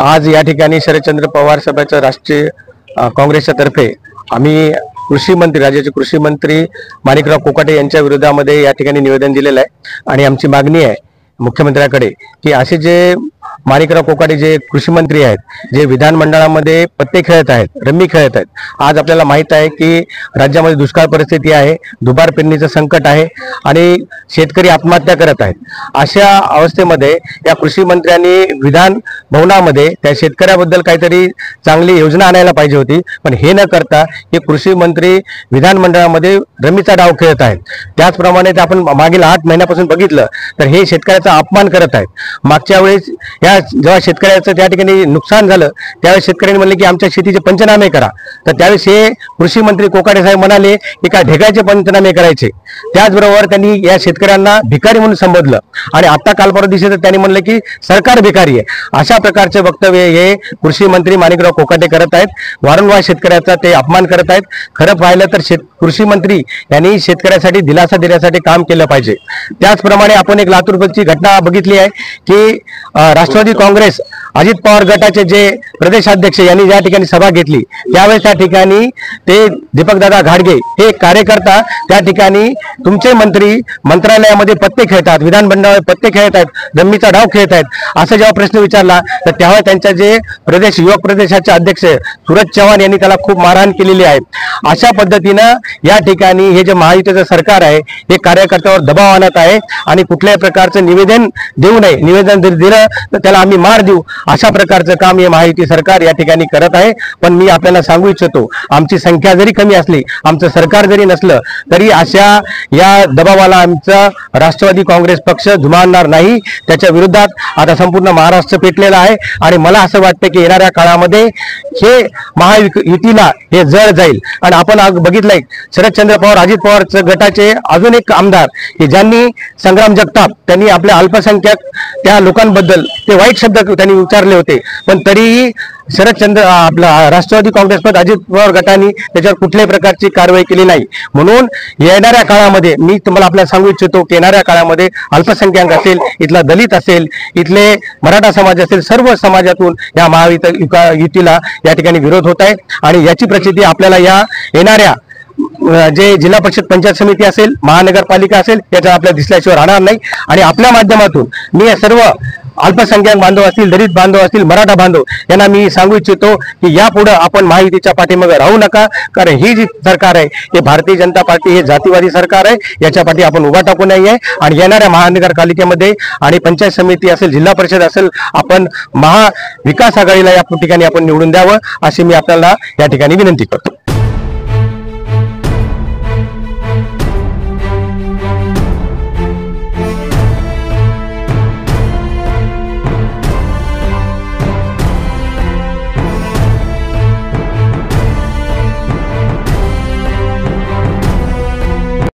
आज या ठिकाणी शरदचंद्र पवार साहेबांच्या राष्ट्रीय काँग्रेसच्या तर्फे आम्ही कृषी मंत्री, राज्याचे कृषी मंत्री माणिकराव कोकाटे यांच्या विरोधामध्ये या ठिकाणी निवेदन दिलेलं आहे आणि आमची मागणी आहे मुख्यमंत्र्याकडे की असे जे माणिकराव कोकाटे जे कृषी मंत्री आहेत, जे विधानमंडळामध्ये पत्ते खेळत आहेत, रम्मी खेळत आहेत, आज आपल्याला माहित आहे की राज्यामध्ये दुष्काळ परिस्थिती आहे, दुबार पेरणीचं संकट आहे आणि शेतकरी आत्महत्या करत आहेत। अशा अवस्थेमध्ये या कृषी मंत्र्यांनी विधान भवनामध्ये त्या शेतकऱ्याबद्दल काहीतरी चांगली योजना आणायला पाहिजे होती, पण हे न करता हे कृषी मंत्री विधानमंडळामध्ये रम्मीचा डाव खेळत आहेत। त्याचप्रमाणे आपण मागील 8 महिन्यापासून बघितलं तर हे शेतकऱ्याचा अपमान करत आहेत। मागच्या वेळेस जेव्हा शेतकऱ्याचं त्या ठिकाणी नुकसान झालं त्यावेळेस शेतकऱ्यांनी म्हणले की आमच्या शेतीचे पंचनामे करा, तर त्यावेळेस हे कृषी मंत्री कोकाटे साहेब म्हणाले की काय ढेगाचे पंचनामे करायचे। त्याचबरोबर त्यांनी या शेतकऱ्यांना भिकारी म्हणून संबोधलं आणि आता काल परवा दिवशी त्यांनी म्हणलं की सरकार भिकारी आहे। अशा प्रकारचे वक्तव्य हे कृषी मंत्री माणिकराव कोकाटे करत आहेत। वारंवार शेतकऱ्याचा ते अपमान करत आहेत। खरं पाहिलं तर कृषी मंत्री यांनी शेतकऱ्यासाठी दिलासा देण्यासाठी काम केलं पाहिजे। त्याचप्रमाणे आपण एक लातूरची घटना बघितली आहे की राष्ट्रवादी काँग्रेस अजित पवार गटाचे जे प्रदेशाध्यक्ष यांनी ज्या ठिकाणी सभा घेतली त्यावेळेस त्या ठिकाणी ते दीपकदादा घाडगे हे कार्यकर्ता त्या ठिकाणी तुमचे मंत्री मंत्रालयामध्ये पत्ते खेळतात, विधानमंडळात पत्ते खेळत आहेत, जमिनीचा डाव खेळत आहेत असं जेव्हा प्रश्न विचारला तर तेव्हा त्यांच्या जे प्रदेश युवक प्रदेशाचे अध्यक्ष सूरज चव्हाण यांनी त्याला खूप मारहाण केलेली आहे। अशा पद्धतीनं या ठिकाणी हे जे महायुतीचं सरकार आहे हे कार्यकर्त्यावर दबाव आणत आहे आणि कुठल्याही प्रकारचं निवेदन देऊ नये, निवेदन दिलं तर त्याला आम्ही मार देऊ अशा प्रकारचं काम हे महायुती सरकार या ठिकाणी करत आहे। पण मी आपल्याला सांगू इच्छितो आमची संख्या जरी कमी असली, आमचं सरकार जरी नसलं तरी अशा या दबावाला आमचा राष्ट्रवादी काँग्रेस पक्ष जुमानणार नाही। त्याच्या विरोधात आता संपूर्ण महाराष्ट्र पेटलेला आहे आणि मला असं वाटतं की येणाऱ्या काळामध्ये हे महायुतीला हे जळ जाईल। आणि आपण बघितलंय शरदचंद्र पवार अजित पवार गटाचे अजून एक आमदार की ज्यांनी संग्राम जगताप त्यांनी आपल्या अल्पसंख्याक त्या लोकांबद्दल ते वाईट शब्द त्यांनी उच्चारले होते, पण तरीही आपला राष्ट्रवादी काँग्रेस पक्ष अजित पवार गटाने त्याच्यावर कुठल्याही प्रकारची कारवाई केली नाही। म्हणून येणाऱ्या काळामध्ये मी तुम्हाला आपल्याला सांगू इच्छितो की येणाऱ्या काळामध्ये अल्पसंख्याक असेल, इथला दलित असेल, इथले मराठा समाज असेल, सर्व समाजातून या महायुतीला या ठिकाणी विरोध होत आहे आणि याची प्रचिती आपल्याला या येणाऱ्या जे जिल्हा परिषद पंचायत समिती असेल, महानगरपालिका असेल याच्यात आपल्याला दिसल्याशिवाय राहणार नाही। आणि आपल्या माध्यमातून मी सर्व अल्पसंख्याक बांधव असतील, दलित बांधव असतील, मराठा बांधव यांना मी सांगू इच्छितो की यापुढे आपण महायुतीच्या पाठीमागे राहू नका, कारण ही जी सरकार आहे हे भारतीय जनता पार्टी हे जातीवादी सरकार आहे, याच्या पाठी आपण उभा टाकू नये। आणि येणाऱ्या महानगरपालिकेमध्ये आणि पंचायत समिती असेल, जिल्हा परिषद असेल, आपण महाविकास आघाडीला या ठिकाणी आपण निवडून द्यावं अशी मी आपल्याला या ठिकाणी विनंती करतो।